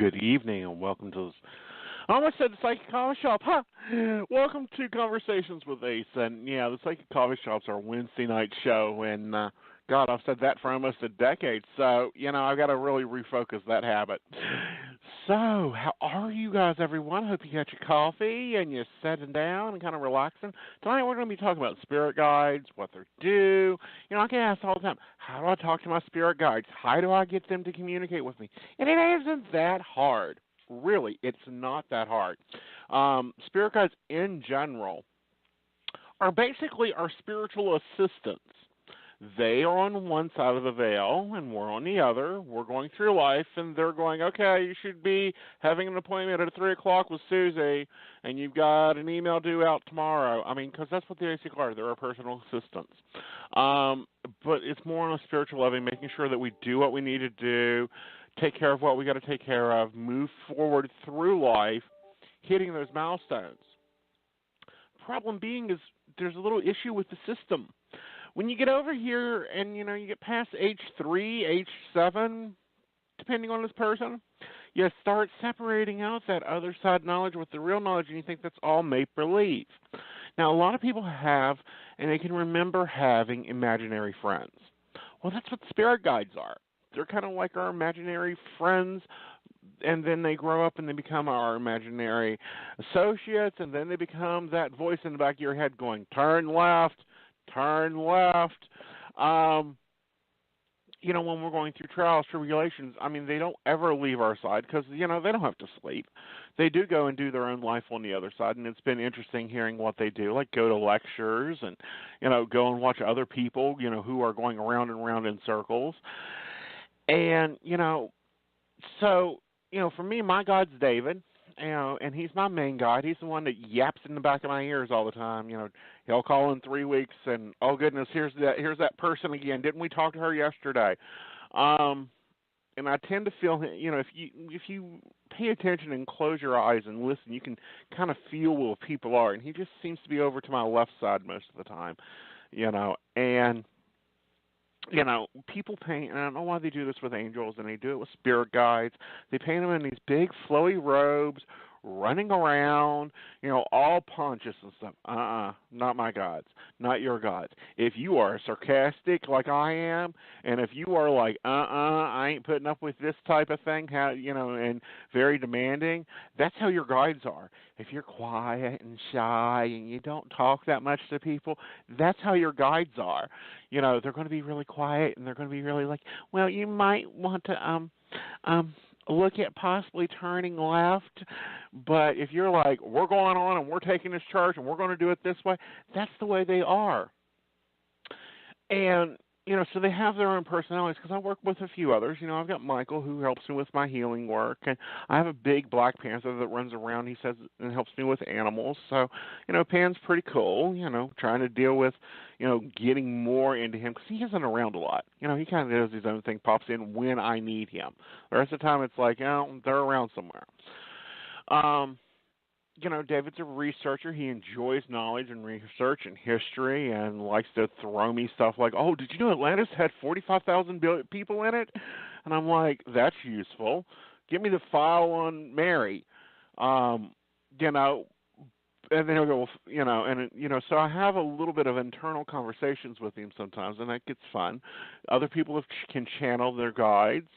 Good evening and welcome to this. I almost said the Psychic Coffee Shop. Huh? Welcome to Conversations with Aeson. Yeah, the Psychic Coffee Shop's our Wednesday night show, and God, I've said that for almost a decade, so, I've got to really refocus that habit. So, how are you guys, everyone? Hope you got your coffee and you're sitting down and kind of relaxing. Tonight we're going to be talking about spirit guides, what they do. I get asked all the time, how do I talk to my spirit guides? How do I get them to communicate with me? And it isn't that hard. Really, it's not that hard. Spirit guides in general are basically our spiritual assistants. They are on one side of the veil, and we're on the other. We're going through life, and they're going, okay, you should be having an appointment at 3 o'clock with Susie, and you've got an email due out tomorrow. Because that's what they basically are. They're our personal assistants. But it's more on a spiritual level, making sure that we do what we need to do, take care of what we got to take care of, move forward through life, hitting those milestones. Problem being is there's a little issue with the system. When you get over here and, you get past age 3, age 7, depending on this person, you start separating out that other side knowledge with the real knowledge, and you think that's all make-believe. Now, a lot of people have, and they can remember having imaginary friends. Well, that's what spirit guides are. They're kind of like our imaginary friends, and then they grow up and they become our imaginary associates, and then they become that voice in the back of your head going, turn left, turn left. When we're going through trials, tribulations, they don't ever leave our side because, they don't have to sleep. They do go and do their own life on the other side, and it's been interesting hearing what they do, like go to lectures and, go and watch other people, who are going around and around in circles. And, so, for me, my guide's David, and he's my main guide. He's the one that yaps in the back of my ears all the time. He'll call in 3 weeks, and, oh, goodness, here's that person again. Didn't we talk to her yesterday? And I tend to feel, if you pay attention and close your eyes and listen, you can kind of feel where people are. And he just seems to be over to my left side most of the time, and people paint, and I don't know why they do this with angels, and they do it with spirit guides. They paint them in these big, flowy robes, running around, all ponchous and stuff. Not my gods, not your gods. If you are sarcastic like I am, and if you are like, I ain't putting up with this type of thing, and very demanding, that's how your guides are. If you're quiet and shy and you don't talk that much to people, that's how your guides are. They're going to be really quiet, and they're going to be really like, well, you might want to, look at possibly turning left, but if you're like, we're going on and we're taking this charge and we're going to do it this way, that's the way they are. And, so they have their own personalities, because I work with a few others. I've got Michael, who helps me with my healing work, and I have a big black panther that runs around, he says, and helps me with animals. So, Pan's pretty cool, trying to deal with, getting more into him, because he isn't around a lot. He kind of does his own thing, pops in when I need him. The rest of the time, it's like, they're around somewhere. David's a researcher. He enjoys knowledge and research and history, and likes to throw me stuff like, oh, did you know Atlantis had 45,000 people in it? And I'm like, that's useful. Give me the file on Mary. And then he'll go, so I have a little bit of internal conversations with him sometimes, and that gets fun. Other people can channel their guides.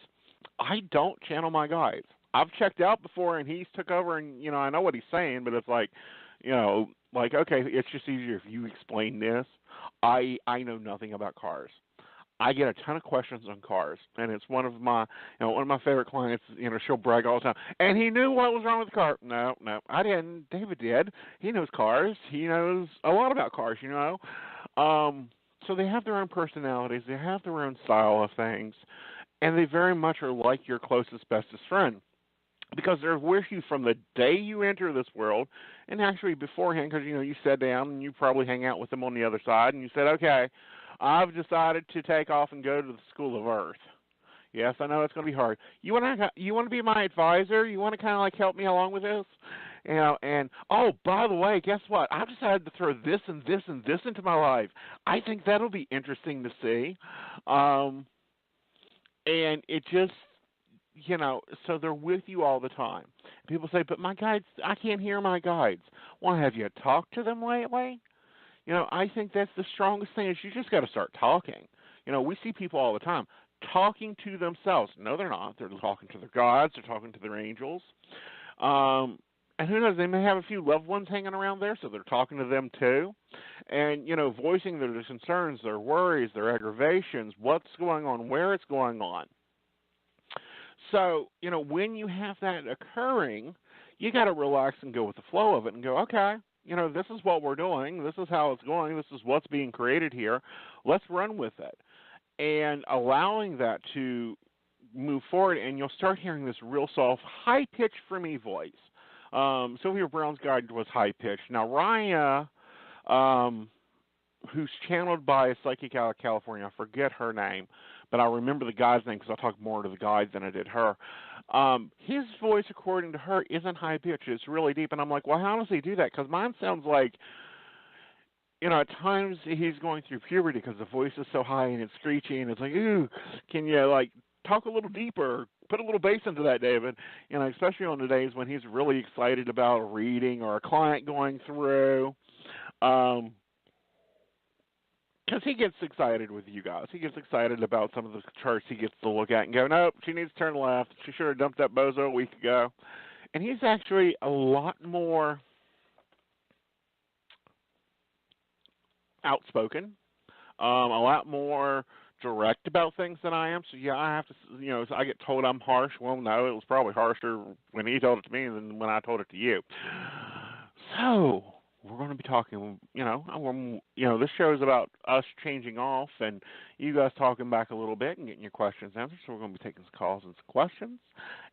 I don't channel my guides. I've checked out before, and he's took over, and, I know what he's saying, but it's like, okay, it's just easier if you explain this. I know nothing about cars. I get a ton of questions on cars, and it's one of my favorite clients. She'll brag all the time. And he knew what was wrong with the car. No, I didn't. David did. He knows cars. He knows a lot about cars. So they have their own personalities. They have their own style of things, and they very much are like your closest, bestest friend, because they're with you from the day you enter this world, and actually beforehand, because you sat down and you probably hang out with them on the other side, and you said, okay, I've decided to take off and go to the School of Earth. Yes, I know it's going to be hard. You want to be my advisor? You want to kind of like help me along with this? And oh, by the way, guess what? I've decided to throw this and this and this into my life. I think that'll be interesting to see. And it just so they're with you all the time. People say, but my guides, I can't hear my guides. Well, have you talked to them lately? I think that's the strongest thing is you just got to start talking. We see people all the time talking to themselves. No, they're not. They're talking to their gods. They're talking to their angels. And who knows, they may have a few loved ones hanging around there, so they're talking to them too. And, voicing their concerns, their worries, their aggravations, what's going on, where it's going on. So, when you have that occurring, you got to relax and go with the flow of it and go, okay, this is what we're doing. This is how it's going. This is what's being created here. Let's run with it. And allowing that to move forward, and you'll start hearing this real soft, high-pitched for me voice. Sylvia Brown's guide was high-pitched. Now, Raya, who's channeled by a psychic out of California, I forget her name, but I remember the guy's name because I talked more to the guide than I did her. His voice, according to her, isn't high-pitched. It's really deep. And I'm like, well, how does he do that? Because mine sounds like, at times he's going through puberty because the voice is so high and it's screechy and it's like, ooh, can you, talk a little deeper, put a little bass into that, David? Especially on the days when he's really excited about a reading or a client going through. Because he gets excited with you guys. He gets excited about some of the charts he gets to look at and go, nope, she needs to turn left. She should have dumped that bozo a week ago. And he's actually a lot more outspoken, a lot more direct about things than I am. So, yeah, I have to, so I get told I'm harsh. Well, no, it was probably harsher when he told it to me than when I told it to you. So we're going to be talking, this show is about us changing off and you guys talking back a little bit and getting your questions answered. So we're going to be taking some calls and some questions.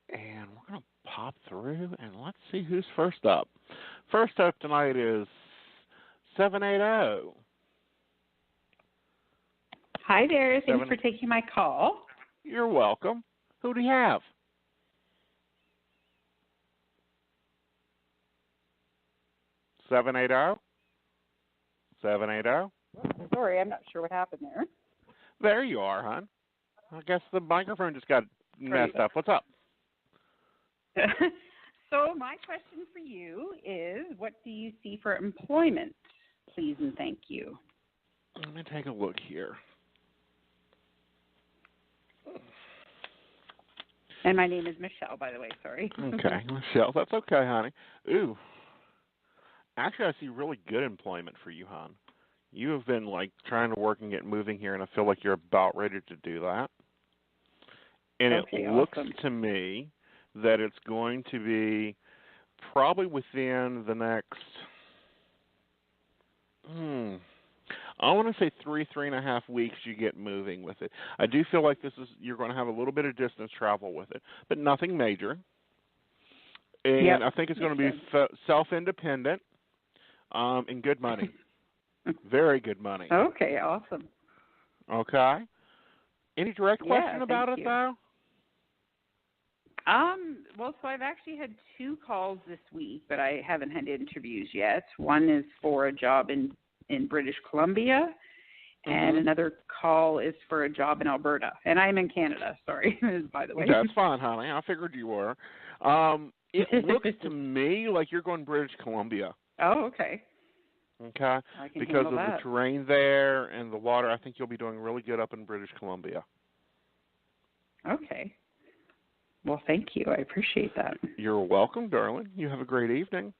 And we're going to pop through and let's see who's first up. First up tonight is 780. Hi there. Thanks for taking my call. You're welcome. Who do you have? 780? 780? Sorry, I'm not sure what happened there. There you are, hon. I guess the microphone just got messed up. What's up? So my question for you is, what do you see for employment? Please and thank you. Let me take a look here. And my name is Michelle, by the way. Sorry. Okay, Michelle. That's okay, honey. Ooh. Actually, I see really good employment for you, hon. You have been, trying to work and get moving here, and I feel like you're about ready to do that. And okay, it looks awesome. to me that it's going to be probably within the next, I want to say 3.5 weeks you get moving with it. I do feel like you're going to have a little bit of distance travel with it, but nothing major. And I think it's going to be self-independent and good money. Very good money. Okay, awesome. Okay. Any direct question about it, though? Well, so I've actually had 2 calls this week, but I haven't had interviews yet. One is for a job in British Columbia, and another call is for a job in Alberta. And I'm in Canada, sorry, by the way. That's fine, honey. I figured you were. It looks to me like you're going British Columbia. Oh, okay. Okay. Because of the terrain there and the water, I think you'll be doing really good up in British Columbia. Okay. Well, thank you. I appreciate that. You're welcome, darling. You have a great evening.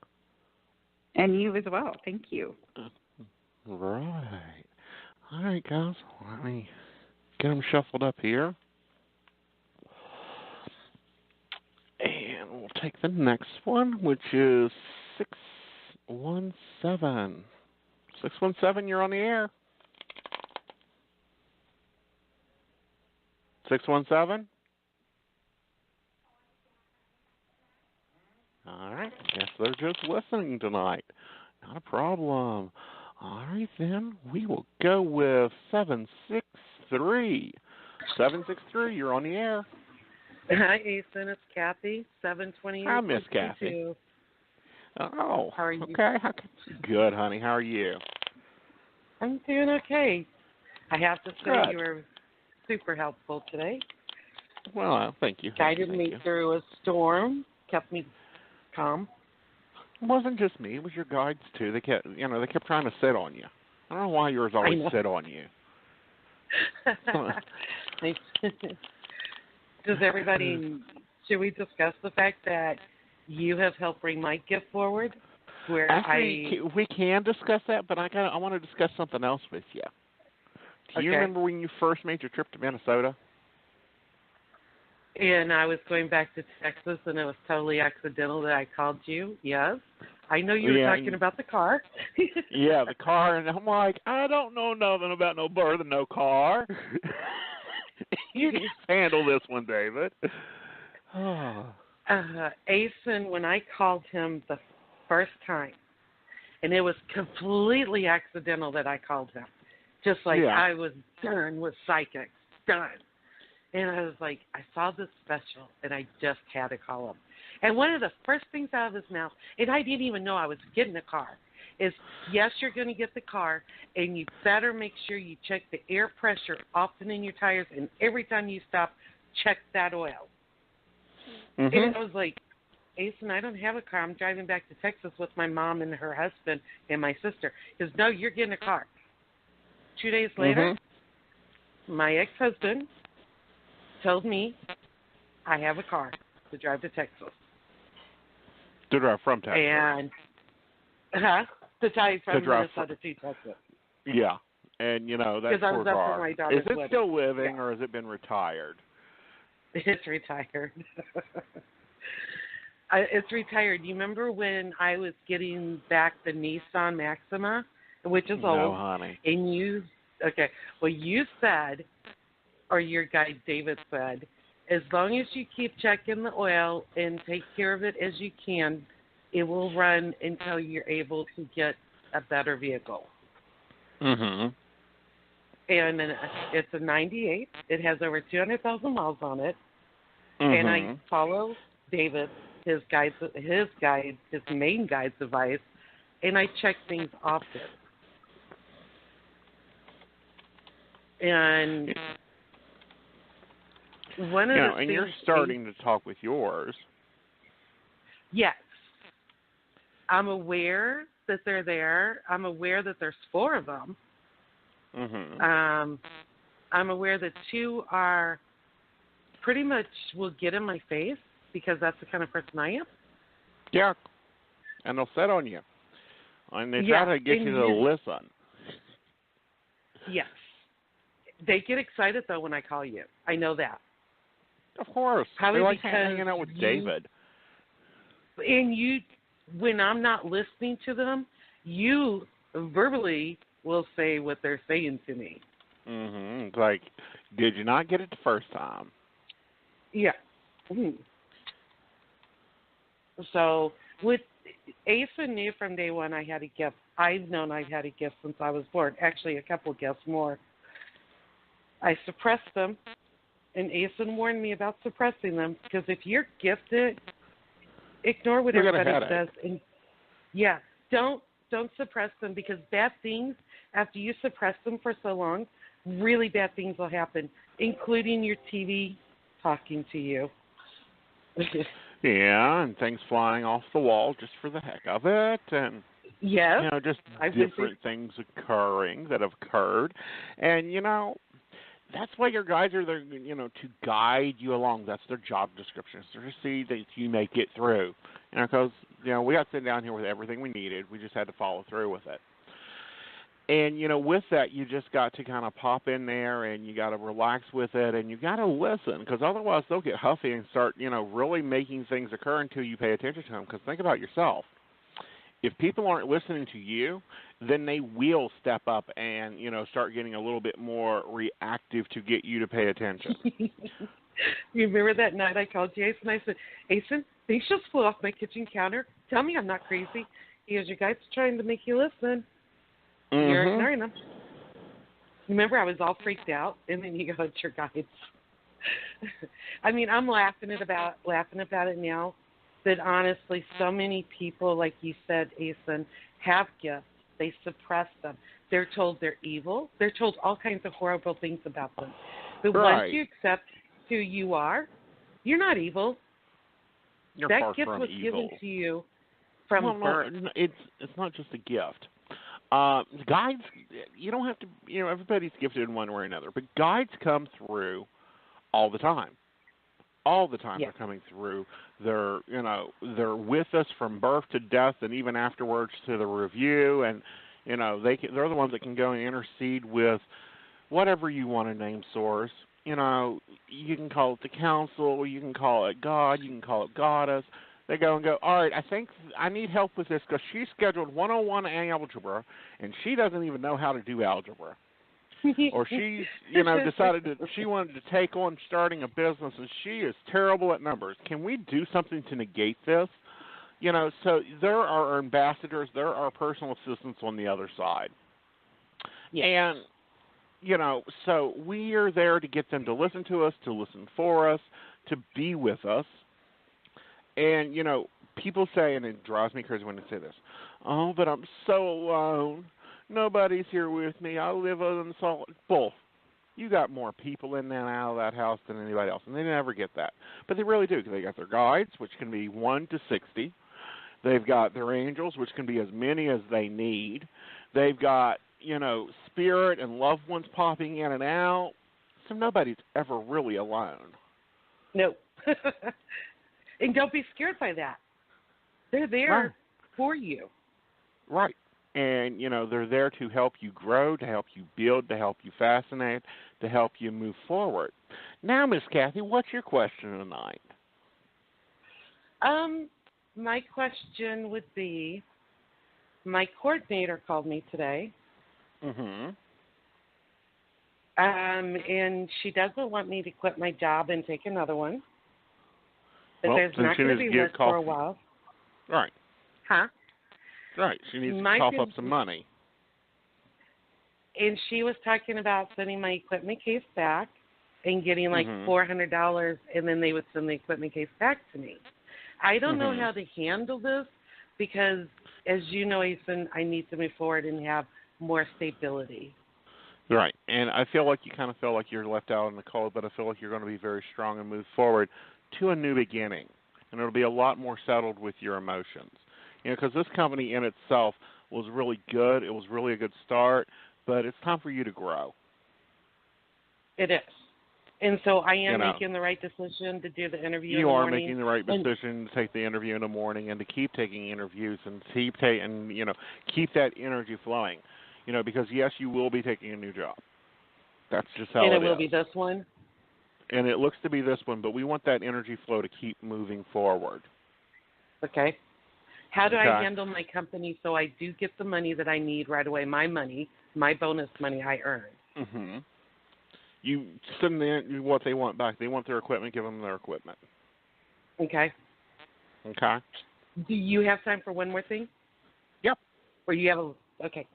And you as well. Thank you. Right. All right, guys. Let me get them shuffled up here. And we'll take the next one, which is 617. 617, you're on the air. 617? All right. Guess they're just listening tonight. Not a problem. All right, then. We will go with 763. 763, you're on the air. Hi, Aeson. It's Kathy, 728. Hi, Miss Kathy. Oh, how are you? Okay. Good, honey. How are you? I'm doing okay. I have to say Good. you were super helpful today. Well, thank you. Guided Thank me you. through a storm, kept me calm. It wasn't just me. It was your guides, too. They kept trying to sit on you. I don't know why yours always sit on you. Does everybody, should we discuss the fact that you have helped bring my gift forward? Where Actually, we can discuss that, but I want to discuss something else with you. Do you remember when you first made your trip to Minnesota? And I was going back to Texas, and it was totally accidental that I called you. Yes. I know you were talking about the car. Yeah, the car, and I'm like, I don't know nothing about no birth and no car. You just handle this one, David. Aeson, when I called him the first time, and it was completely accidental that I called him, just like I was done with psychics, done. And I was like, I saw this special, and I just had to call him. And one of the first things out of his mouth, and I didn't even know I was getting a car, is, yes, you're going to get the car, and you better make sure you check the air pressure often in your tires, and every time you stop, check that oil. Mm-hmm. And I was like, Aeson, I don't have a car. I'm driving back to Texas with my mom and her husband and my sister. He goes, no, you're getting a car. 2 days later, my ex-husband told me I have a car to drive to Texas. To drive from Texas. And to drive from Minnesota to Texas. Yeah. And, that's poor car. Is it still living or has it been retired? It's retired. It's retired. You remember when I was getting back the Nissan Maxima, which is old? No, honey. And you said, or your guide David said, as long as you keep checking the oil and take care of it as you can, it will run until you're able to get a better vehicle. Mm-hmm. And it's a 98. It has over 200,000 miles on it. Mm-hmm. And I follow David, his main guide's advice, and I check things often. And one of the things, and you're starting to talk with yours. Yes. I'm aware that they're there. I'm aware that there's 4 of them. Mm-hmm. I'm aware that 2 are pretty much will get in my face because that's the kind of person I am. Yeah. And they'll sit on you. And they try to get you to listen. Yes. They get excited, though, when I call you. I know that. Of course. Probably they like because hanging out with David. And you, when I'm not listening to them, you verbally will say what they're saying to me. Mm-hmm. It's like, did you not get it the first time? Yeah. Mm-hmm. So with Aeson knew from day one I had a gift. I've known I've had a gift since I was born. Actually, a couple gifts more. I suppressed them, and Aeson warned me about suppressing them because if you're gifted, ignore what everybody says. And don't suppress them because bad things, after you suppress them for so long, really bad things will happen, including your TV talking to you. Yeah, and things flying off the wall just for the heck of it, and just different things occurring that have occurred, and that's why your guides are there, to guide you along. That's their job description, is to see that you make it through. Because we got to sit down here with everything we needed. We just had to follow through with it. And, with that, you just got to kind of pop in there and you got to relax with it and you got to listen because otherwise they'll get huffy and start, really making things occur until you pay attention to them. Because think about yourself. If people aren't listening to you, then they will step up and, start getting a little bit more reactive to get you to pay attention. You remember that night I called Jason? I said, Aeson, things just flew off my kitchen counter. Tell me I'm not crazy. He goes, your guide's trying to make you listen. Mm-hmm. You're ignoring them. Remember, I was all freaked out, and then you go, it's your guides. I mean, I'm laughing about it now, but honestly, so many people, like you said, Aeson, have gifts. They suppress them. They're told they're evil. They're told all kinds of horrible things about them. But once you accept who you are. You're not evil. You're that far gift from was evil. given to you from birth. No, it's not just a gift. Guides, you don't have to, everybody's gifted in one way or another, but guides come through all the time. All the time. Yes. They're coming through. They're with us from birth to death, and even afterwards to the review. And they're the ones that can go and intercede with whatever you want to name source. You can call it the council, you can call it God, you can call it goddess. They go and go, all right, I think I need help with this because she's scheduled 101 algebra, and she doesn't even know how to do algebra. Or she's, decided that she wanted to take on starting a business, and she is terrible at numbers. Can we do something to negate this? So there are ambassadors, there are personal assistants on the other side. Yes. And, so we are there to get them to listen to us, to listen for us, to be with us. And, people say, and it drives me crazy when they say this, oh, but I'm so alone. Nobody's here with me. I live on the solid. Bull. You got more people in and out of that house than anybody else, and they never get that. But they really do, because they got their guides, which can be 1 to 60. They've got their angels, which can be as many as they need. They've got, spirit and loved ones popping in and out. So nobody's ever really alone. No. And don't be scared by that. They're there for you. Right. And, they're there to help you grow, to help you build, to help you fascinate, to help you move forward. Now, Miss Kathy, what's your question tonight? My question would be, my coordinator called me today. Mm-hmm. And she doesn't want me to quit my job and take another one. But there's then not going to be work for a while. Right. Huh? Right. She needs to cough up some money. And she was talking about sending my equipment case back and getting like $400, and then they would send the equipment case back to me. I don't know how to handle this because, as you know, Aeson, I need to move forward and have more stability. Right. And I feel like you kind of feel like you're left out in the cold, but I feel like you're going to be very strong and move forward to a new beginning. And it'll be a lot more settled with your emotions. Because this company in itself was really good. It was really a good start, but it's time for you to grow. It is. And so I am making the right decision to do the interview in the morning. You are making the right decision to take the interview in the morning and to keep taking interviews and keep that energy flowing. Because, yes, you will be taking a new job. That's just how it is. And it will be this one? And it looks to be this one, but we want that energy flow to keep moving forward. Okay. How do I handle my company so I do get the money that I need right away, my money, my bonus money I earned? Mm-hmm. You send them what they want back. They want their equipment, give them their equipment. Okay. Okay. Do you have time for one more thing? Yep. Or you have okay.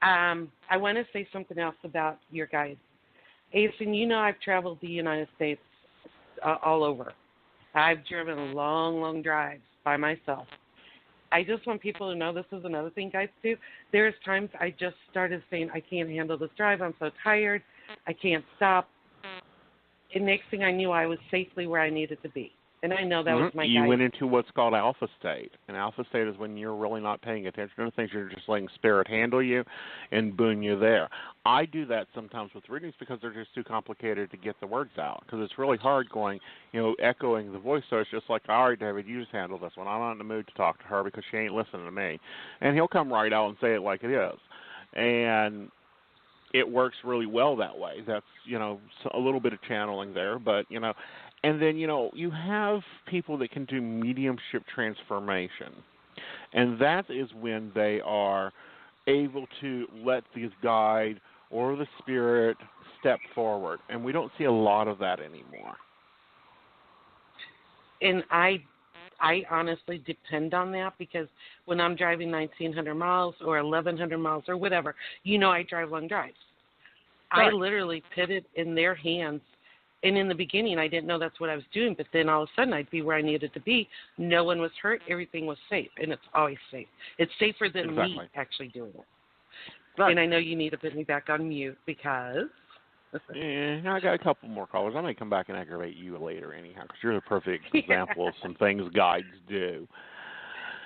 I want to say something else about your guys. Aeson, I've traveled the United States all over. I've driven long, long drives by myself. I just want people to know this is another thing guys do. There's times I just started saying, I can't handle this drive. I'm so tired. I can't stop. And next thing I knew, I was safely where I needed to be. And I know that was my You went into what's called alpha state. And alpha state is when you're really not paying attention to things. You're just letting spirit handle you, and boom, you're there. I do that sometimes with readings because they're just too complicated to get the words out. Because it's really hard going, echoing the voice. So it's just like, all right, David, you just handle this one. I'm not in the mood to talk to her because she ain't listening to me. And he'll come right out and say it like it is. And it works really well that way. That's, a little bit of channeling there, but, and then, you have people that can do mediumship transformation. And that is when they are able to let the guide or the spirit step forward. And we don't see a lot of that anymore. And I honestly depend on that because when I'm driving 1,900 miles or 1,100 miles or whatever, I drive long drives. Right. I literally put it in their hands. And in the beginning, I didn't know that's what I was doing. But then all of a sudden, I'd be where I needed to be. No one was hurt. Everything was safe. And it's always safe. It's safer than me actually doing it. Right. And I know you need to put me back on mute because I got a couple more callers. I may come back and aggravate you later anyhow, because you're the perfect example of some things guides do.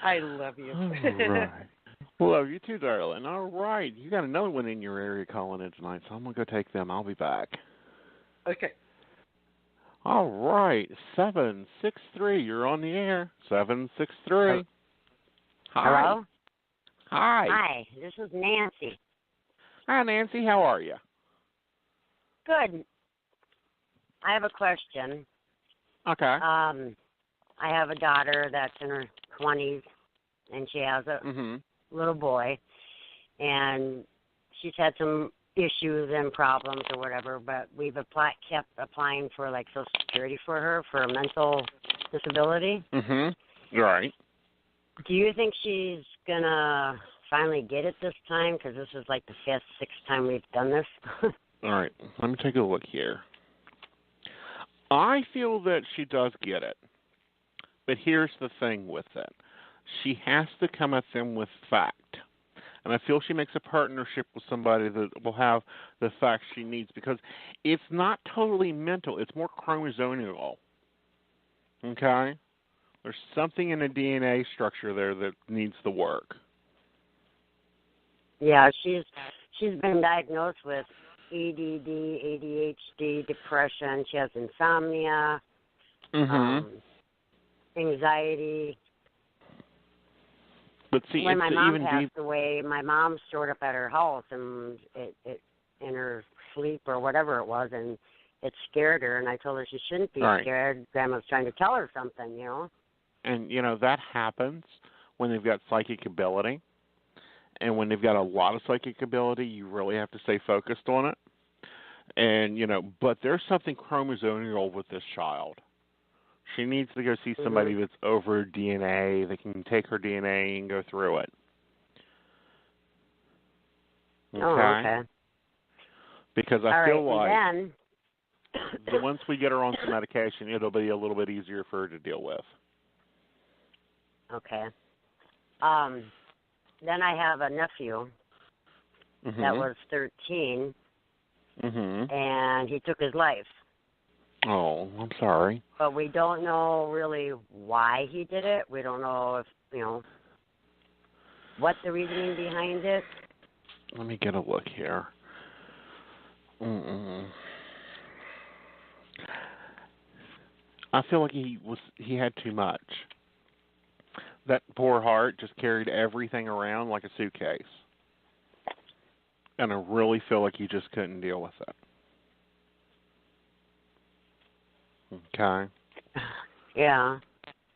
I love you. All right. Love you too, darling. All right. You got another one in your area calling in tonight, so I'm going to go take them. I'll be back. Okay. All right. 763. You're on the air. 763. Hi. Hello? Hi. Hi, this is Nancy. Hi, Nancy. How are you? Good. I have a question. Okay. I have a daughter that's in her 20s, and she has a little boy, and she's had some issues and problems or whatever, but we've kept applying for, like, Social Security for her for a mental disability. Right. Do you think she's going to finally get it this time? Because this is, like, the fifth, sixth time we've done this. All right. Let me take a look here. I feel that she does get it. But here's the thing with it. She has to come at them with fact. And I feel she makes a partnership with somebody that will have the facts she needs, because it's not totally mental. It's more chromosomal. Okay? There's something in the DNA structure there that needs the work. Yeah, she's been diagnosed with ADD, ADHD, depression. She has insomnia, anxiety. But see, when my mom even passed away, my mom showed up at her house and it in her sleep or whatever it was, and it scared her. And I told her she shouldn't be scared. Grandma's trying to tell her something, you know. And that happens when they've got psychic ability. And when they've got a lot of psychic ability, you really have to stay focused on it. And, but there's something chromosomal with this child. She needs to go see somebody that's over DNA, that can take her DNA and go through it. Okay? Oh, okay. Because I feel like then... once we get her on some medication, it'll be a little bit easier for her to deal with. Okay. Then I have a nephew that was 13, and he took his life. Oh, I'm sorry. But we don't know really why he did it. We don't know if, what the reasoning behind it. Let me get a look here. I feel like he had too much. That poor heart just carried everything around like a suitcase. And I really feel like he just couldn't deal with it. Okay. Yeah.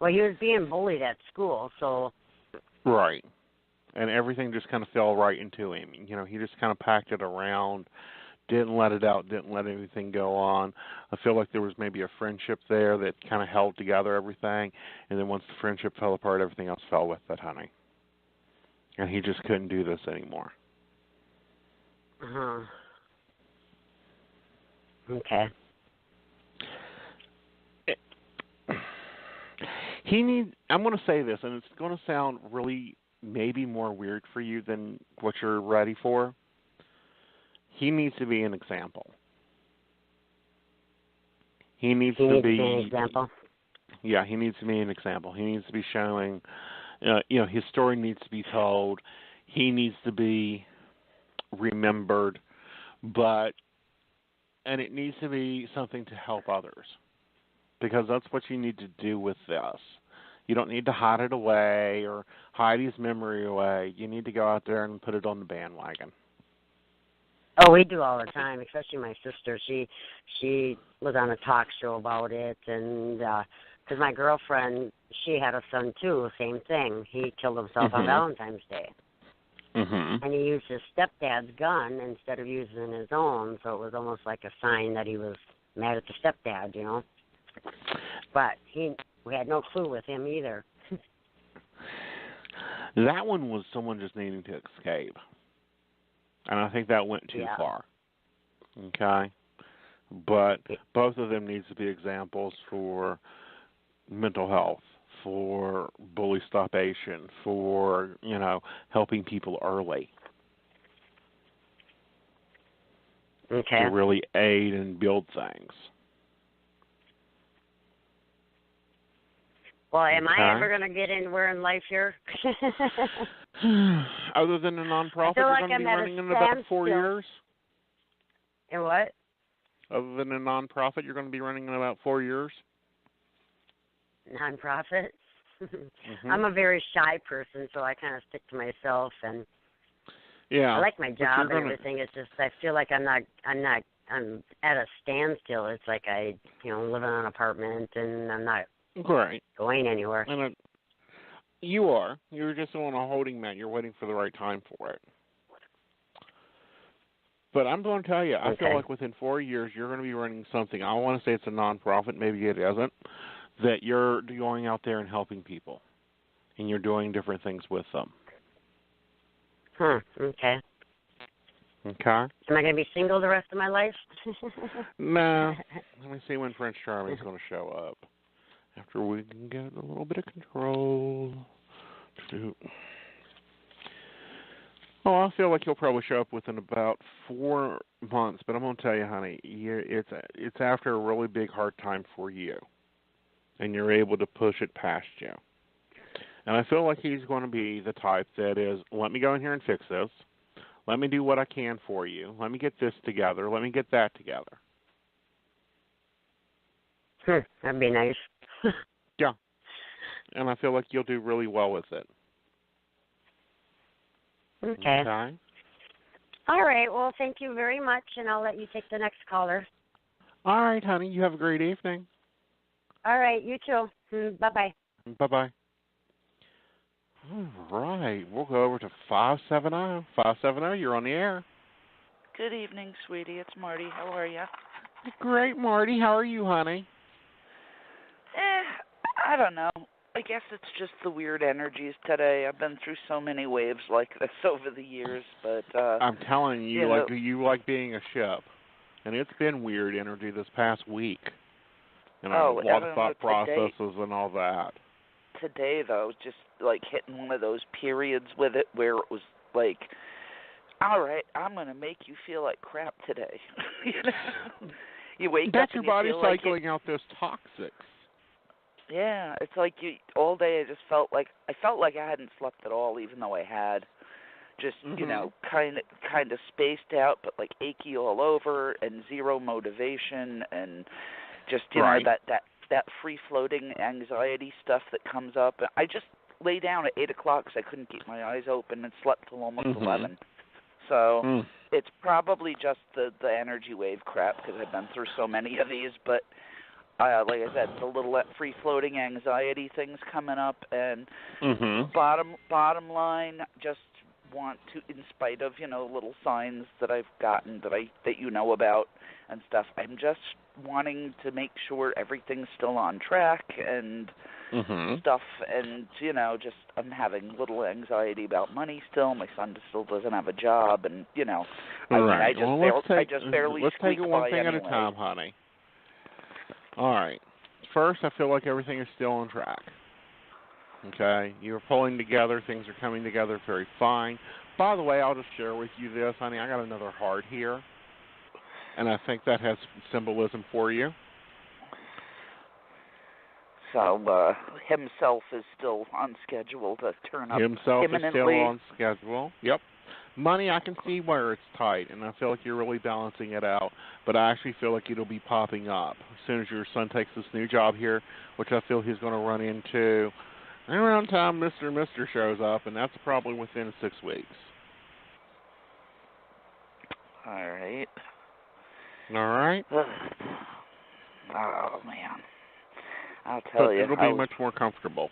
Well, he was being bullied at school, so. Right. And everything just kind of fell right into him. He just kind of packed it around, didn't let it out, didn't let anything go on. I feel like there was maybe a friendship there that kind of held together everything. And then once the friendship fell apart, everything else fell with it, honey. And he just couldn't do this anymore. Okay. I'm going to say this, and it's going to sound really maybe more weird for you than what you're ready for. He needs to be an example. He needs to be an example. Yeah, he needs to be an example. He needs to be showing, his story needs to be told. He needs to be remembered, and it needs to be something to help others, because that's what you need to do with this. You don't need to hide it away or hide his memory away. You need to go out there and put it on the bandwagon. Oh, we do all the time, especially my sister. She was on a talk show about it, and because my girlfriend, she had a son too, same thing. He killed himself on Valentine's Day. And he used his stepdad's gun instead of using his own, so it was almost like a sign that he was mad at the stepdad, But we had no clue with him either. That one was someone just needing to escape. And I think that went too far. Okay? But both of them needs to be examples for mental health, for bully stopation, for, helping people early. Okay. to really aid and build things. Well, am I ever going to get anywhere in life here? Other than a nonprofit, I feel you're like going to be I'm at running a in about 4 standstill. years? In what? Other than a nonprofit, you're going to be running in about 4 years? Nonprofit? Mm-hmm. I'm a very shy person, so I kind of stick to myself, and yeah, I like my job and everything. It's just I feel like I'm at a standstill. It's like I live in an apartment and I'm not going anywhere. And you are. You're just on a holding mat. You're waiting for the right time for it. But I'm going to tell you, I feel like within 4 years you're going to be running something. I want to say it's a nonprofit. Maybe it isn't. That you're going out there and helping people, and you're doing different things with them. Okay. Okay. Am I going to be single the rest of my life? No. Let me see when Prince Charming's going to show up. After we can get a little bit of control. Oh, I feel like he'll probably show up within about 4 months. But I'm going to tell you, honey, it's after a really big hard time for you. And you're able to push it past you. And I feel like he's going to be the type that is, let me go in here and fix this. Let me do what I can for you. Let me get this together. Let me get that together. That'd be nice. Yeah. And I feel like you'll do really well with it. Okay. All right. Well, thank you very much, and I'll let you take the next caller. All right, honey. You have a great evening. All right. You too. Bye-bye. Bye-bye. All right. We'll go over to 570. 570, you're on the air. Good evening, sweetie. It's Marty. How are you? Great, Marty. How are you, honey? I don't know. I guess it's just the weird energies today. I've been through so many waves like this over the years, but I'm telling you, you like being a ship. And it's been weird energy this past week. A lot of thought processes and all that. Today, though, just like hitting one of those periods with it where it was like, all right, I'm going to make you feel like crap today. You wake That's up and your body feel cycling out those toxics. Yeah, it's like all day I felt like I hadn't slept at all, even though I had. Just, kind of spaced out, but like achy all over and zero motivation and just, that free-floating anxiety stuff that comes up. I just lay down at 8 o'clock because I couldn't keep my eyes open and slept till almost 11. So it's probably just the energy wave crap because I've been through so many of these. But like I said, the little free-floating anxiety things coming up. And bottom line, just want to, in spite of, little signs that I've gotten that you know about and stuff, I'm just wanting to make sure everything's still on track and stuff, and just I'm having little anxiety about money still. My son still doesn't have a job, and I just barely let's take it one thing anyway. at a time, honey. All right. First, I feel like everything is still on track. Okay, you're pulling together. Things are coming together very fine. By the way, I'll just share with you this, honey. I got another heart here, and I think that has symbolism for you. So himself is still on schedule to turn up Himself imminently. is still on schedule. Yep. Money, I can see where it's tight, and I feel like you're really balancing it out. But I actually feel like it'll be popping up as soon as your son takes this new job here, which I feel he's going to run into around time Mr. shows up, and that's probably within 6 weeks. All right. All right. Oh man, I'll tell you, it'll be much more comfortable.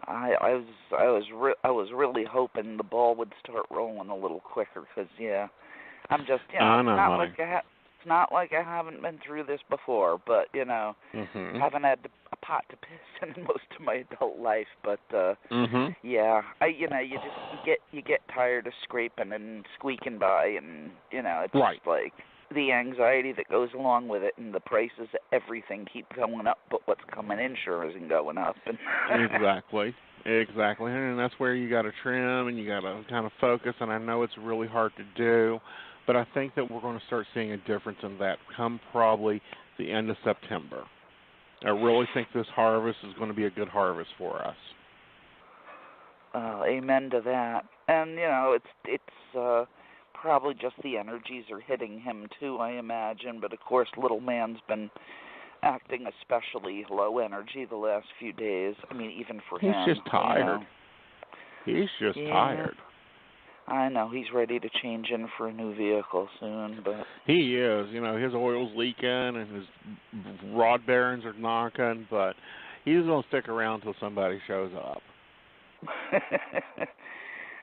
I was really hoping the ball would start rolling a little quicker because I'm just it's not like I haven't been through this before, but haven't had a pot to piss in most of my adult life. But you get tired of scraping and squeaking by, and it's just like the anxiety that goes along with it, and the prices of everything keep going up, but what's coming in sure isn't going up. Exactly, and that's where you got to trim and you got to kind of focus. And I know it's really hard to do. But I think that we're going to start seeing a difference in that come probably the end of September. I really think this harvest is going to be a good harvest for us. Amen to that. And, it's probably just the energies are hitting him, too, I imagine. But, of course, little man's been acting especially low energy the last few days. I mean, even for him. He's just tired. He's just tired. I know. He's ready to change in for a new vehicle soon, but... He is. His oil's leaking and his rod bearings are knocking, but he's going to stick around until somebody shows up.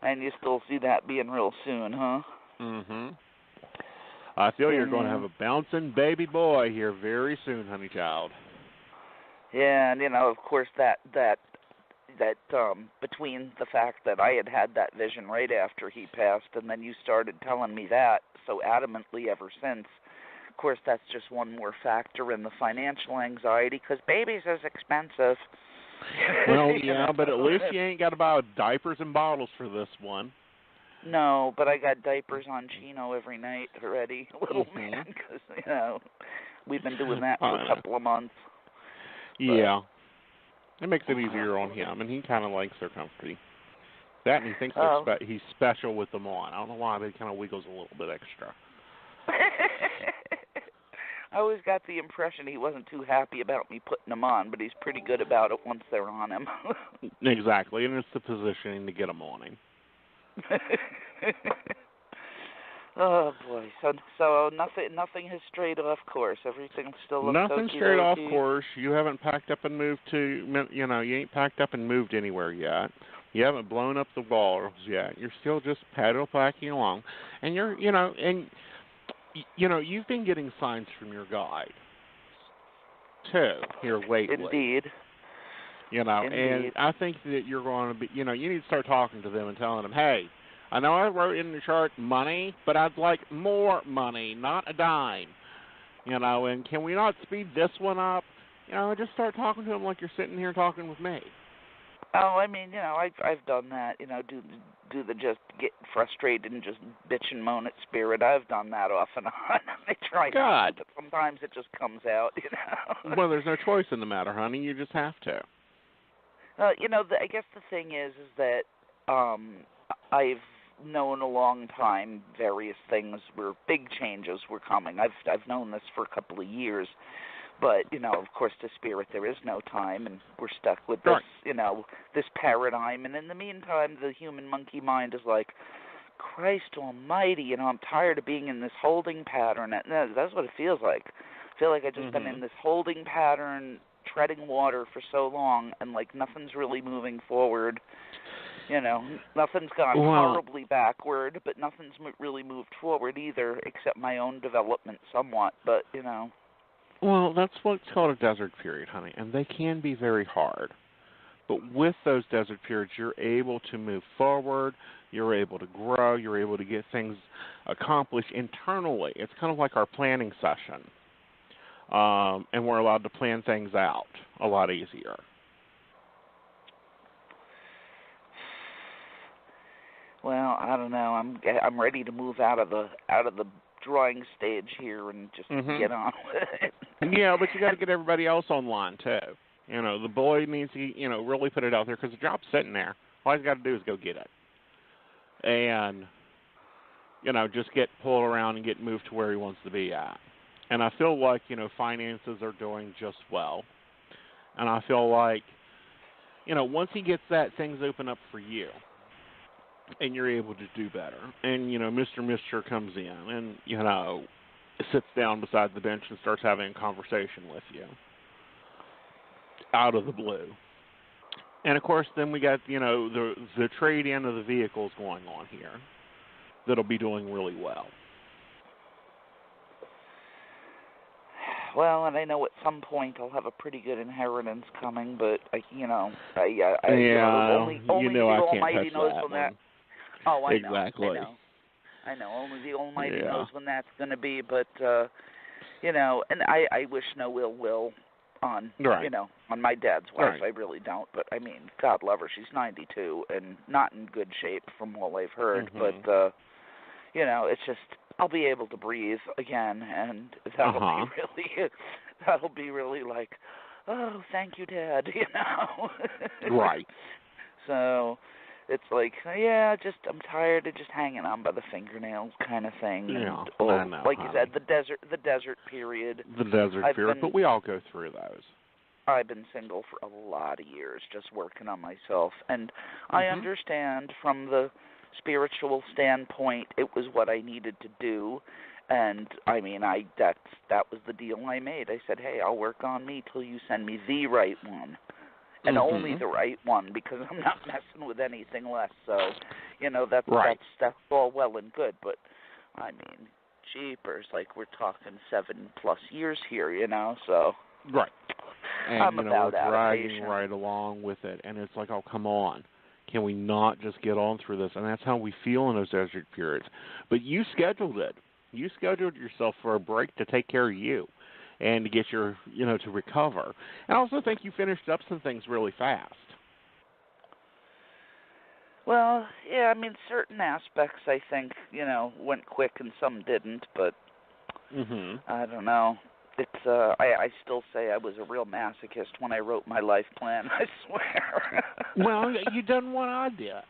And you still see that being real soon, huh? Mm-hmm. I feel you're going to have a bouncing baby boy here very soon, honey child. Yeah, and, of course, that between the fact that I had that vision right after he passed and then you started telling me that so adamantly ever since, of course, that's just one more factor in the financial anxiety because babies is expensive. Well, yeah, but at least you ain't got to buy diapers and bottles for this one. No, but I got diapers on Chino every night already, little man, because, we've been doing that for a couple of months. Yeah. It makes it easier on him, and he kind of likes their company. That and he thinks he's special with them on. I don't know why, but he kind of wiggles a little bit extra. I always got the impression he wasn't too happy about me putting them on, but he's pretty good about it once they're on him. Exactly, and it's the positioning to get them on him. Oh boy! So nothing has strayed off course. Everything still looks nothing straight off course. You haven't packed up and moved to. You ain't packed up and moved anywhere yet. You haven't blown up the walls yet. You're still just paddle packing along, and you've been getting signs from your guide too here lately. Indeed. Indeed. And I think that you're going to be. You need to start talking to them and telling them, hey. I know I wrote in the chart money, but I'd like more money, not a dime. And can we not speed this one up? Just start talking to them like you're sitting here talking with me. Oh, I mean, I've done that. Do the just get frustrated and just bitch and moan at spirit. I've done that off and on. I try not to, but sometimes it just comes out. Well, there's no choice in the matter, honey. You just have to. I guess the thing is that I've known a long time various things where big changes were coming. I've known this for a couple of years, but of course to spirit there is no time, and we're stuck with this this paradigm. And in the meantime, the human monkey mind is like, Christ Almighty, I'm tired of being in this holding pattern. That's what it feels like. I feel like I've just been in this holding pattern, treading water for so long, and like nothing's really moving forward. Nothing's gone horribly backward, but nothing's really moved forward either, except my own development somewhat, but, Well, that's what's called a desert period, honey, and they can be very hard. But with those desert periods, you're able to move forward, you're able to grow, you're able to get things accomplished internally. It's kind of like our planning session, and we're allowed to plan things out a lot easier. Well, I don't know. I'm ready to move out of the drawing stage here and just get on with it. Yeah, but you got to get everybody else online too. The boy needs to really put it out there because the job's sitting there. All he's got to do is go get it, and just get pulled around and get moved to where he wants to be at. And I feel like finances are doing just well, and I feel like once he gets that, things open up for you. And you're able to do better. And, Mr. comes in and, sits down beside the bench and starts having a conversation with you out of the blue. And, of course, then we got, the trade-in of the vehicles going on here that'll be doing really well. Well, and I know at some point I'll have a pretty good inheritance coming, but, I can't Almighty knows that when that. Oh, I know. Exactly. I know. Only the Almighty knows when that's going to be. But and I wish no ill will on on my dad's wife. Right. I really don't. But I mean, God love her. She's 92 and not in good shape from all I've heard. But it's just I'll be able to breathe again, and that'll be really like, oh, thank you, Dad, Right. So it's like, I'm tired of just hanging on by the fingernails kind of thing. Yeah, and, I know, like you said, the desert period. The desert period, but we all go through those. I've been single for a lot of years, just working on myself, and I understand from the spiritual standpoint, it was what I needed to do, and I mean, that was the deal I made. I said, hey, I'll work on me till you send me the right one, and only the right one, because I'm not messing with anything less. So, that's all well and good, but I mean, jeepers, like we're talking 7+ years here, so. Right. And, I'm we're dragging right along with it. And it's like, oh, come on. Can we not just get on through this? And that's how we feel in those desert periods. But you scheduled it. You scheduled yourself for a break to take care of you and to get your, to recover. And I also think you finished up some things really fast. Well, yeah, I mean, certain aspects, I think, went quick and some didn't. But I don't know. It's I still say I was a real masochist when I wrote my life plan, I swear. Well, you done what I did.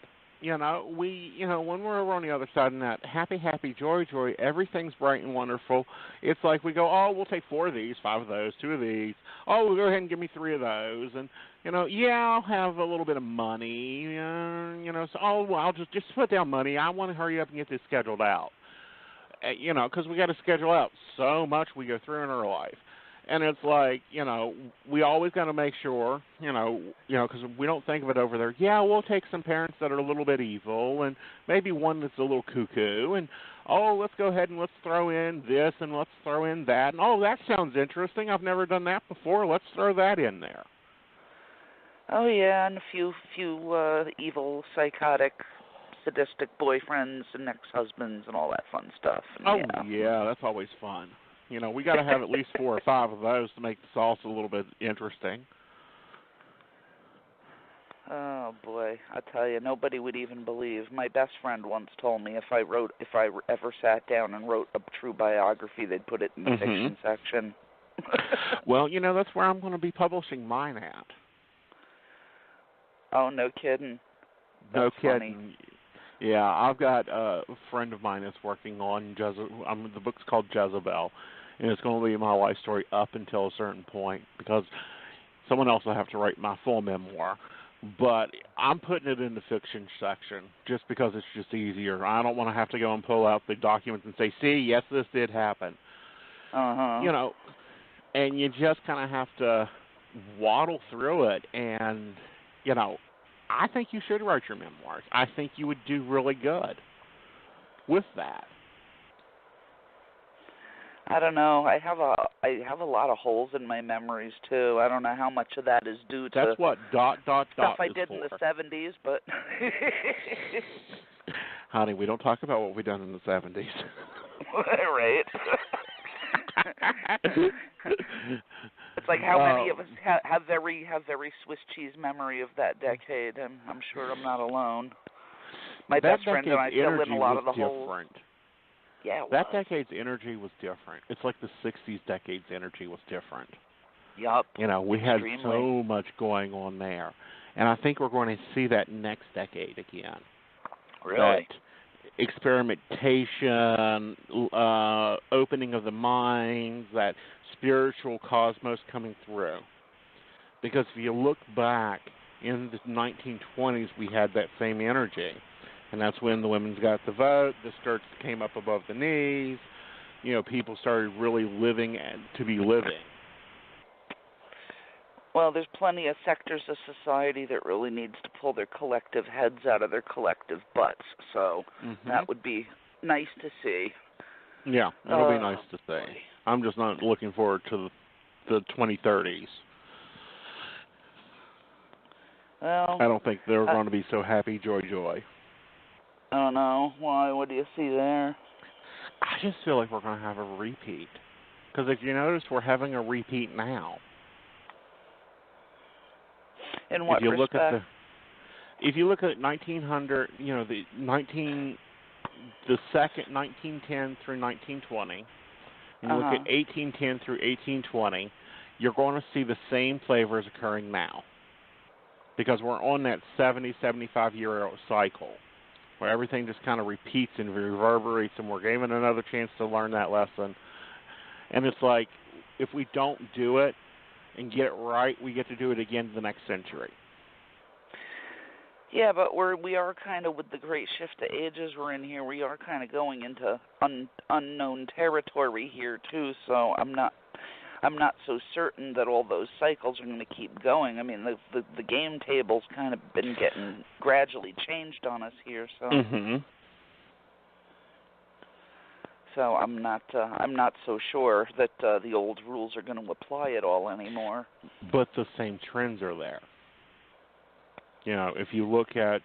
We, when we're over on the other side of that, happy, joy, everything's bright and wonderful. It's like we go, oh, we'll take 4 of these, 5 of those, 2 of these. Oh, we'll go ahead and give me 3 of those. And, I'll have a little bit of money, so, oh, well, I'll just put down money. I want to hurry up and get this scheduled out. Because we got to schedule out so much we go through in our life. And it's like, we always got to make sure, because we don't think of it over there. Yeah, we'll take some parents that are a little bit evil and maybe one that's a little cuckoo. And, oh, let's go ahead and let's throw in this and let's throw in that. And, oh, that sounds interesting. I've never done that before. Let's throw that in there. Oh, yeah, and a few evil, psychotic, sadistic boyfriends and ex-husbands and all that fun stuff. And, yeah, that's always fun. We got to have at least 4 or 5 of those to make the salsa a little bit interesting. Oh boy, I tell you, nobody would even believe. My best friend once told me if I ever sat down and wrote a true biography, they'd put it in the fiction section. Well, that's where I'm going to be publishing mine at. Oh, no kidding. No kidding. Funny. Yeah, I've got a friend of mine that's working on the book's called Jezebel, and it's going to be my life story up until a certain point because someone else will have to write my full memoir. But I'm putting it in the fiction section just because it's just easier. I don't want to have to go and pull out the documents and say, see, yes, this did happen. And you just kind of have to waddle through it and, I think you should write your memoirs. I think you would do really good with that. I don't know. I have a lot of holes in my memories too. I don't know how much of that is due to That's what ... stuff I did for. in the 70s, but honey, we don't talk about what we done in the 70s. Right. It's like how many of us have very Swiss cheese memory of that decade, and I'm sure I'm not alone. My best friend and I fill in a lot of the holes. Yeah, that decade's energy was different. It's like the 60s decade's energy was different. Yup. We had so much going on there. And I think we're going to see that next decade again. Really? That experimentation, opening of the minds, that spiritual cosmos coming through. Because if you look back in the 1920s, we had that same energy. And that's when the women's got the vote, the skirts came up above the knees, people started really living to be living. Well, there's plenty of sectors of society that really needs to pull their collective heads out of their collective butts, so that would be nice to see. Yeah, it'll be nice to see. I'm just not looking forward to the 2030s. Well, I don't think they're going to be so happy, joy. I don't know. Why? What do you see there? I just feel like we're going to have a repeat. Because if you notice, we're having a repeat now. In what respect? If you look at 1900, the the second 1910 through 1920, and you look at 1810 through 1820, you're going to see the same flavors occurring now. Because we're on that 70, 75-year cycle where everything just kind of repeats and reverberates, and we're given another chance to learn that lesson. And it's like, if we don't do it and get it right, we get to do it again the next century. Yeah, but we are kind of, with the great shift of ages we're in here, we are kind of going into unknown territory here, too, so I'm not so certain that all those cycles are going to keep going. I mean, the game table's kind of been getting gradually changed on us here, so so I'm not so sure that the old rules are going to apply at all anymore. But the same trends are there. You know, if you look at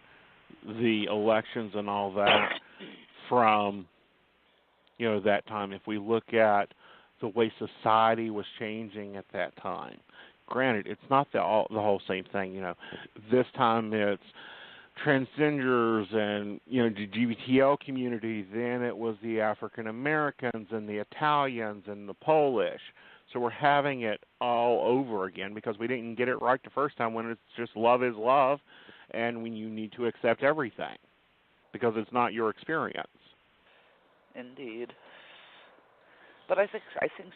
the elections and all that from, you know, that time, if we look at the way society was changing at that time. Granted, it's not the whole same thing. You know, this time it's transgenders and, you know, the GBTL community. Then it was the African Americans and the Italians and the Polish. So we're having it all over again because we didn't get it right the first time, when it's just love is love, and when you need to accept everything because it's not your experience. Indeed. But I think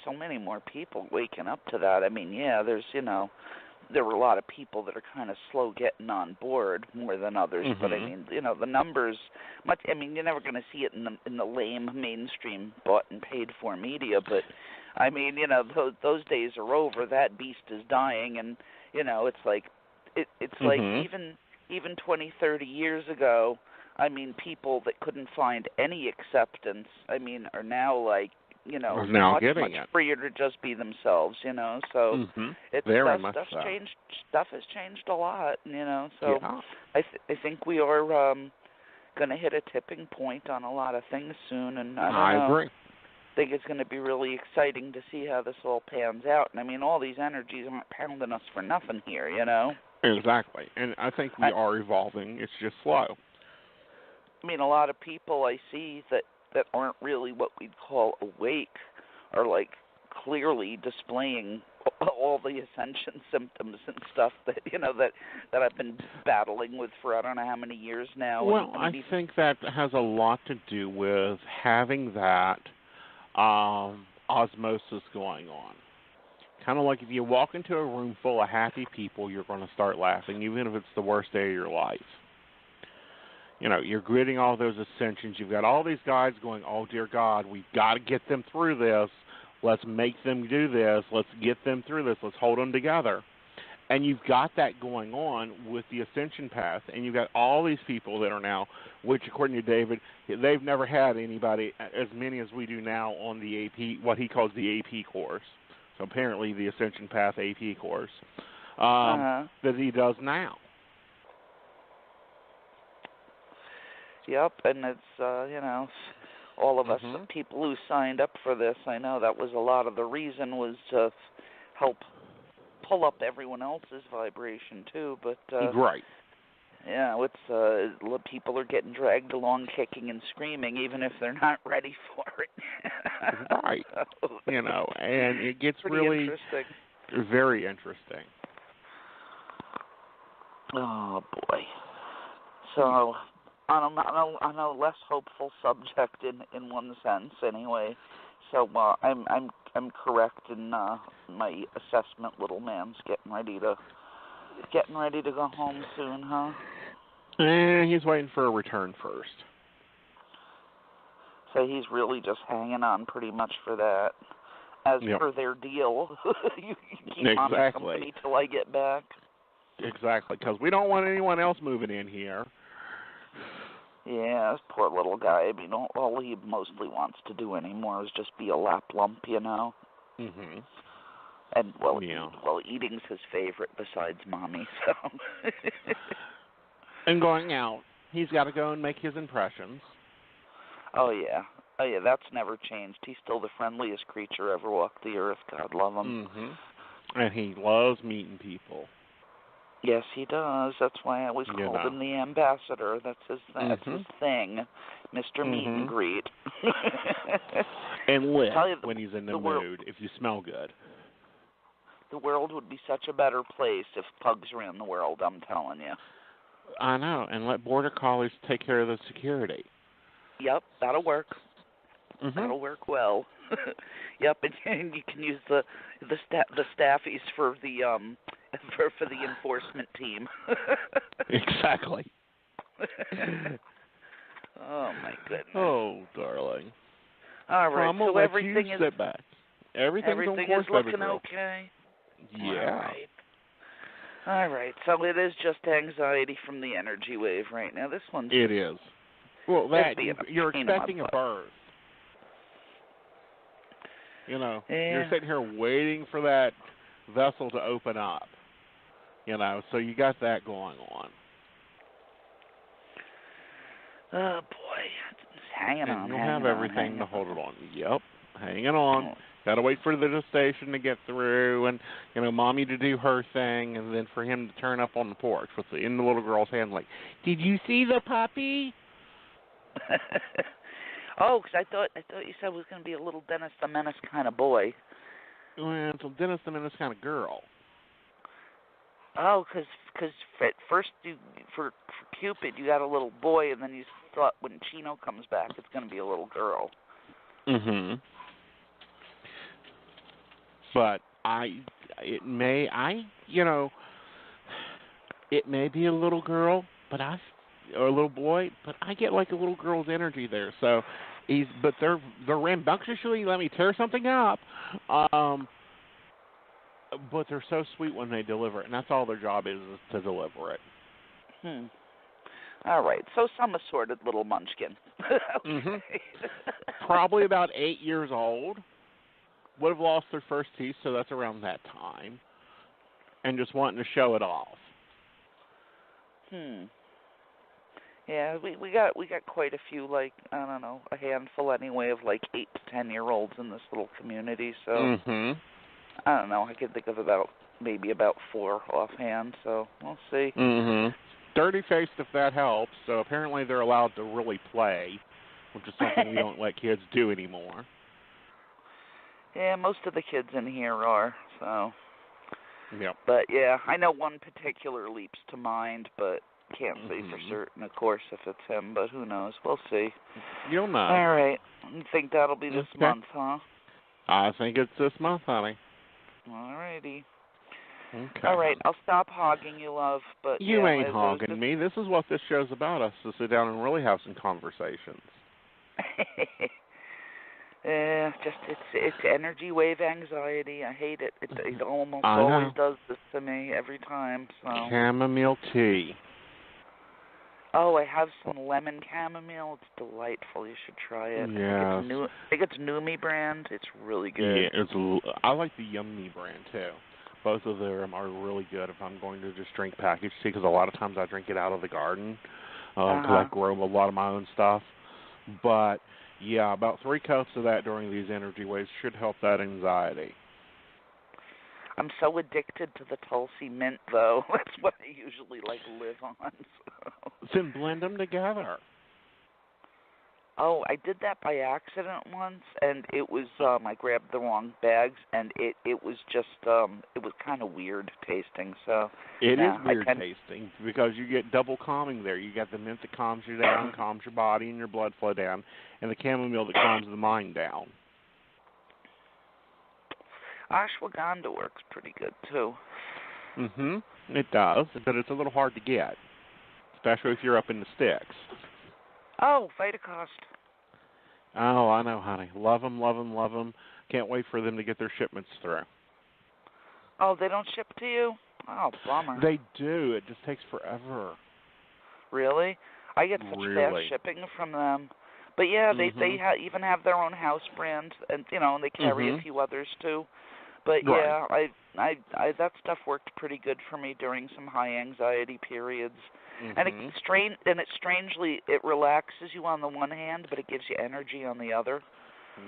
so many more people waking up to that. I mean, yeah, there were a lot of people that are kind of slow getting on board more than others. But I mean, you know, the numbers. I mean, you're never going to see it in the lame mainstream bought and paid for media. But I mean, you know, those days are over. That beast is dying, and you know, it's like like even 20, 30 years ago. I mean, people that couldn't find any acceptance, I mean, are now like, you know, much freer to just be themselves, you know. So stuff has changed a lot, you know. So I think we are going to hit a tipping point on a lot of things soon, and I agree. I think it's going to be really exciting to see how this all pans out. And I mean, all these energies aren't pounding us for nothing here, you know. Exactly, and I think we are evolving. It's just slow. I mean, a lot of people I see that aren't really what we'd call awake are like clearly displaying all the ascension symptoms and stuff that, you know, that I've been battling with for I don't know how many years now. Well, I think that has a lot to do with having that osmosis going on. Kind of like if you walk into a room full of happy people, you're going to start laughing, even if it's the worst day of your life. You know, you're getting all those ascensions. You've got all these guys going, oh, dear God, we've got to get them through this. Let's make them do this. Let's get them through this. Let's hold them together. And you've got that going on with the ascension path. And you've got all these people that are now, which according to David, they've never had anybody as many as we do now on the AP, what he calls the AP course. So apparently the ascension path AP course that he does now. Yep, and it's, you know, all of us people who signed up for this, I know that was a lot of the reason, was to help pull up everyone else's vibration too, but right. Yeah, it's people are getting dragged along kicking and screaming even if they're not ready for it. Right. So, you know, and it gets really interesting. Very interesting. Oh boy. So on a less hopeful subject in one sense, anyway. So I'm correct in my assessment. Little man's getting ready to go home soon, huh? He's waiting for a return first. So he's really just hanging on pretty much for that. As per their deal, you keep on the company till I get back. Exactly, because we don't want anyone else moving in here. Yeah, this poor little guy. I mean, all he mostly wants to do anymore is just be a lap lump, you know. Mhm. And eating's his favorite besides mommy. So. And going out, he's got to go and make his impressions. Oh yeah, that's never changed. He's still the friendliest creature ever walked the earth. God love him. Mhm. And he loves meeting people. Yes, he does. That's why I always called him the ambassador. That's his thing, Mr. Meet and Greet. And lit when he's in the mood, if you smell good. The world would be such a better place if pugs ran the world, I'm telling you. I know, and let border collies take care of the security. Yep, that'll work. That'll work well. Yep, and you can use the staffies for the for the enforcement team. Exactly. Oh my goodness. Oh, darling. All right, well, so everything is sit back. Everything is looking okay. Yeah. All right. So it is just anxiety from the energy wave right now. This one's it is. Well, you're expecting a birth. You know, you're sitting here waiting for that vessel to open up. You know, so you got that going on. Oh boy, it's hanging on. You'll have everything to hold it on. Yep, hanging on. Got to wait for the gestation to get through, and mommy to do her thing, and then for him to turn up on the porch in the little girl's hand, like, "Did you see the puppy?" Oh, because I thought you said it was going to be a little Dennis the Menace kind of boy. Well, it's a Dennis the Menace kind of girl. Oh, because at first for Cupid you got a little boy, and then you thought when Chino comes back it's going to be a little girl. But it may be a little girl, or a little boy, but I get like a little girl's energy there. So they're rambunctiously let me tear something up. But they're so sweet when they deliver it, and that's all their job is to deliver it. All right, so some assorted little munchkin. Probably about 8 years old. Would have lost their first teeth, so that's around that time. And just wanting to show it off. Yeah, we got quite a few, like, I don't know, a handful anyway of like 8 to 10-year-olds in this little community. So I don't know. I can think of maybe about 4 offhand. So we'll see. Dirty-faced, if that helps. So apparently they're allowed to really play, which is something we don't let kids do anymore. Yeah, most of the kids in here are, so. Yep. But, yeah, I know one particular leaps to mind, but can't say for certain, of course, if it's him, but who knows. We'll see. You'll know. All right. You think that'll be this month, huh? I think it's this month, honey. All righty. Okay. All right, I'll stop hogging you, love. But you ain't hogging me. This is what this show's about, us to sit down and really have some conversations. Yeah, it's energy wave anxiety. I hate it. It almost always does this to me every time. So. Chamomile tea. Oh, I have some lemon chamomile. It's delightful. You should try it. Yeah. I think it's Numi brand. It's really good. Yeah, I like the Yummy brand too. Both of them are really good if I'm going to just drink packaged tea, because a lot of times I drink it out of the garden because I grow a lot of my own stuff. But yeah, about 3 cups of that during these energy waves should help that anxiety. I'm so addicted to the Tulsi mint, though. That's what I usually live on. So. Then blend them together. Oh, I did that by accident once, and it was I grabbed the wrong bags, and it was just it was kind of weird tasting. So it is weird tasting because you get double calming there. You got the mint that calms you down, calms your body and your blood flow down, and the chamomile that calms the mind down. Ashwagandha works pretty good too. It does, but it's a little hard to get, especially if you're up in the sticks. Oh, Vitacost. Oh, I know, honey. Love them, love them, love them. Can't wait for them to get their shipments through. Oh, they don't ship to you? Oh, bummer. They do. It just takes forever. Really? I get such fast shipping from them. But yeah, they even have their own house brand, and and they carry a few others too. But yeah, I that stuff worked pretty good for me during some high anxiety periods. And it strangely it relaxes you on the one hand, but it gives you energy on the other.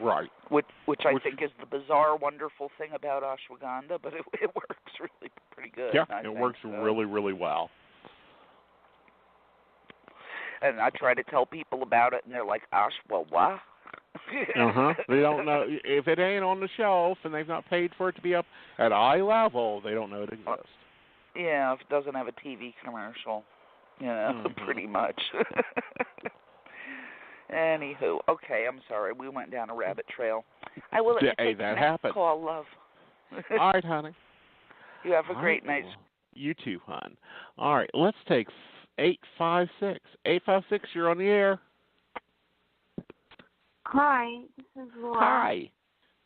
Right. Which I think is the bizarre, wonderful thing about ashwagandha, but it works really pretty good. Yeah, I it think, works so. really, really well. And I try to tell people about it, and they're like, what? They don't know. If it ain't on the shelf and they've not paid for it to be up at eye level, they don't know it exists. Yeah, if it doesn't have a TV commercial, pretty much. Anywho, okay, I'm sorry. We went down a rabbit trail. I will let you take the next happened. call, love. All right, honey. You have a great night. You too, hon. All right, let's take 856. 856, you're on the air. Hi, this is Laura. Hi.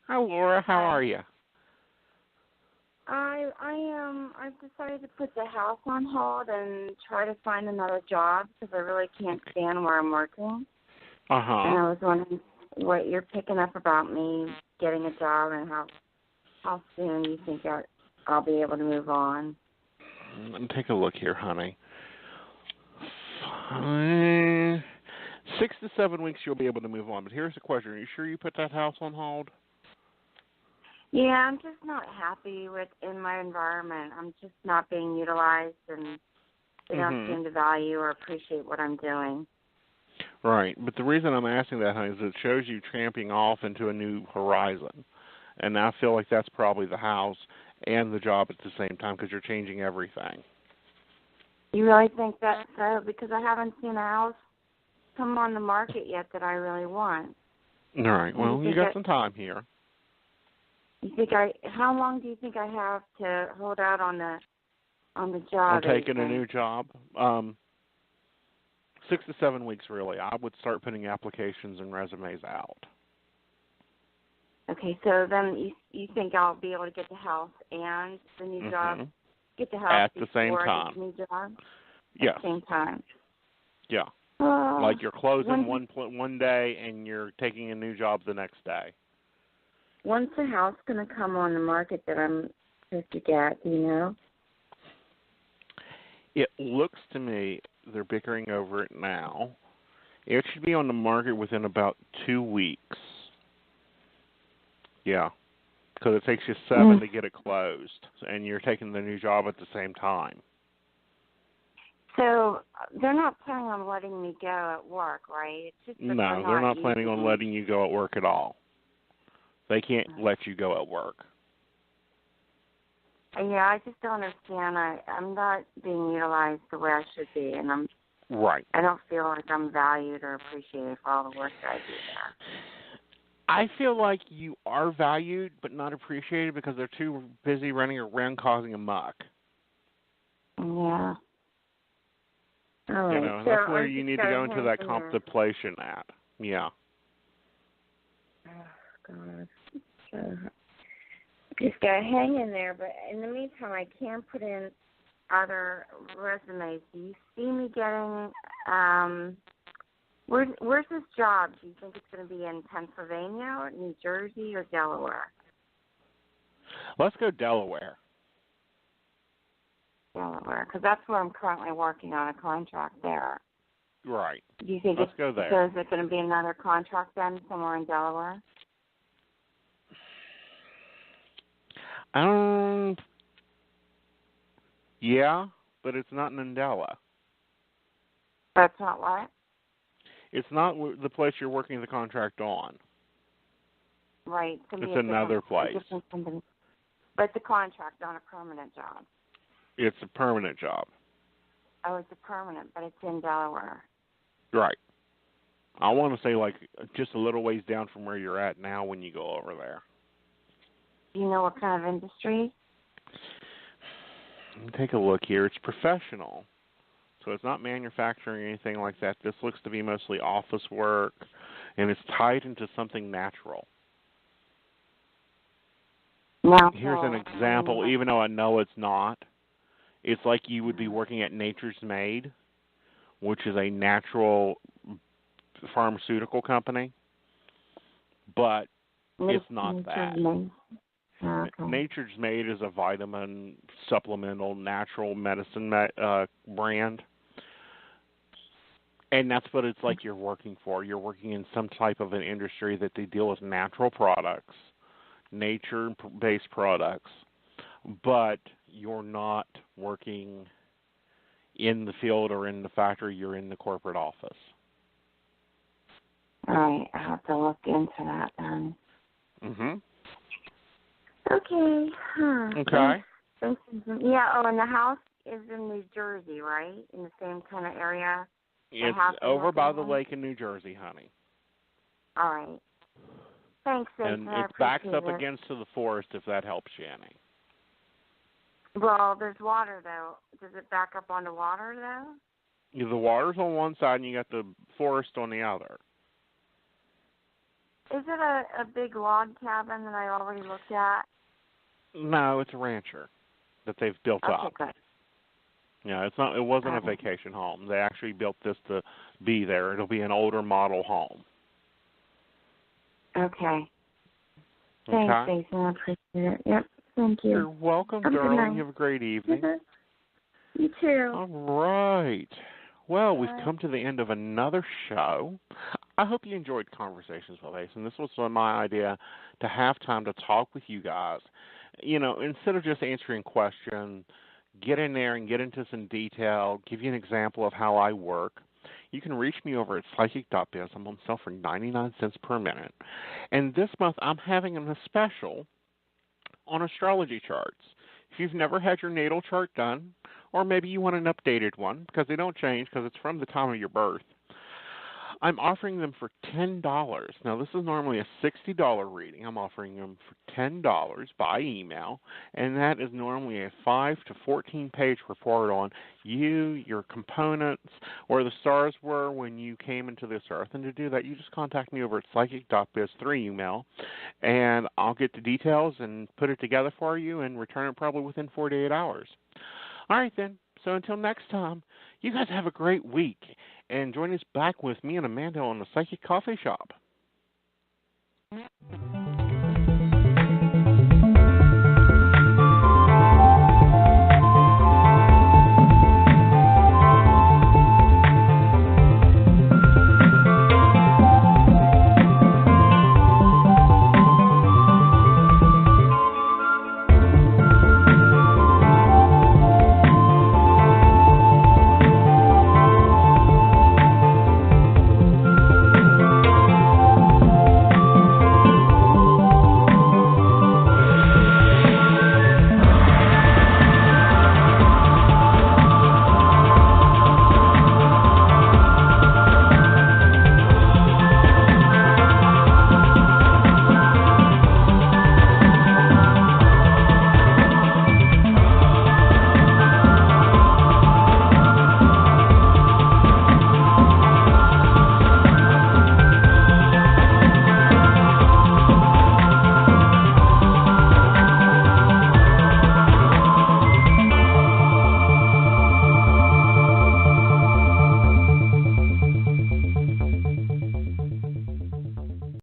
Hi, Laura. How are you? I've decided to put the house on hold and try to find another job because I really can't stand where I'm working. And I was wondering what you're picking up about me getting a job and how soon you think I'll be able to move on. Let me take a look here, honey. 6 to 7 weeks you'll be able to move on. But here's the question. Are you sure you put that house on hold? Yeah, I'm just not happy in my environment. I'm just not being utilized, and they don't seem to value or appreciate what I'm doing. Right. But the reason I'm asking that, honey, is it shows you tramping off into a new horizon. And I feel like that's probably the house and the job at the same time because you're changing everything. You really think that's so? Because I haven't seen a house come on the market yet that I really want. All right. Well, you got some time here. How long do you think I have to hold out on the job? On taking a new job? 6 to 7 weeks, really. I would start putting applications and resumes out. Okay, so then you think I'll be able to get the house and the new job? Get the house at the same time. The new job? Yes. At the same time. Yeah. Like you're closing one day and you're taking a new job the next day. When's the house going to come on the market that I'm supposed to get, do you know? It looks to me they're bickering over it now. It should be on the market within about 2 weeks. Yeah. Because it takes you 7 to get it closed, and you're taking the new job at the same time. So they're not planning on letting me go at work, right? It's just that they're not planning on letting you go at work at all. They can't let you go at work. Yeah, I just don't understand. I'm not being utilized the way I should be, and I don't feel like I'm valued or appreciated for all the work that I do there. I feel like you are valued but not appreciated because they're too busy running around causing a muck. Yeah. All right. That's where you need to go into that contemplation at. Yeah. Oh, God. So, just got to hang in there, but in the meantime, I can put in other resumes. Do you see me getting, where's this job? Do you think it's going to be in Pennsylvania or New Jersey or Delaware? Let's go Delaware. Delaware, because that's where I'm currently working on a contract there. Right. Do you think Let's go there. So is it going to be another contract then somewhere in Delaware? Yeah, but it's not in Mandela. That's not what? It's not the place you're working the contract on. Right. It's another place. But it's a contract, not a permanent job. It's a permanent job. Oh, it's a permanent, but it's in Delaware. Right. I want to say like just a little ways down from where you're at now when you go over there. Do you know what kind of industry? Take a look here. It's professional. So it's not manufacturing or anything like that. This looks to be mostly office work, and it's tied into something natural. Natural. Here's an example, even though I know it's not. It's like you would be working at Nature's Made, which is a natural pharmaceutical company, but it's not that. Okay. Nature's Made is a vitamin, supplemental, natural medicine brand. And that's what it's like you're working for. You're working in some type of an industry that they deal with natural products, nature-based products, but you're not working in the field or in the factory. You're in the corporate office. All right. I'll have to look into that then. Mm-hmm. Okay. Okay. Yeah, and the house is in New Jersey, right? In the same kind of area? It's over by the lake in New Jersey, honey. All right. Thanks, Aeson. And it backs up against the forest, if that helps you any. Well, there's water, though. Does it back up onto water, though? The water's on one side, and you got the forest on the other. Is it a big log cabin that I already looked at? No, it's a rancher that they've built up. Okay, good. Yeah, it's not. It wasn't a vacation home. They actually built this to be there. It'll be an older model home. Okay. Thanks, Aeson. I appreciate it. Yep. Thank you. You're welcome, darling. You have a great evening. You too. All right. Well, we've come to the end of another show. I hope you enjoyed Conversations with Aeson. This was my idea to have time to talk with you guys. You know, instead of just answering questions, get in there and get into some detail, give you an example of how I work. You can reach me over at Psychic.biz. I'm on sale for 99 cents per minute. And this month I'm having a special on astrology charts. If you've never had your natal chart done, or maybe you want an updated one, because they don't change because it's from the time of your birth, I'm offering them for $10. Now, this is normally a $60 reading. I'm offering them for $10 by email, and that is normally a 5 to 14-page report on you, your components, where the stars were when you came into this earth. And to do that, you just contact me over at Psychic.biz through email, and I'll get the details and put it together for you and return it probably within 48 hours. All right, then. So until next time, you guys have a great week. And join us back with me and Amanda on the Psychic Coffee Shop.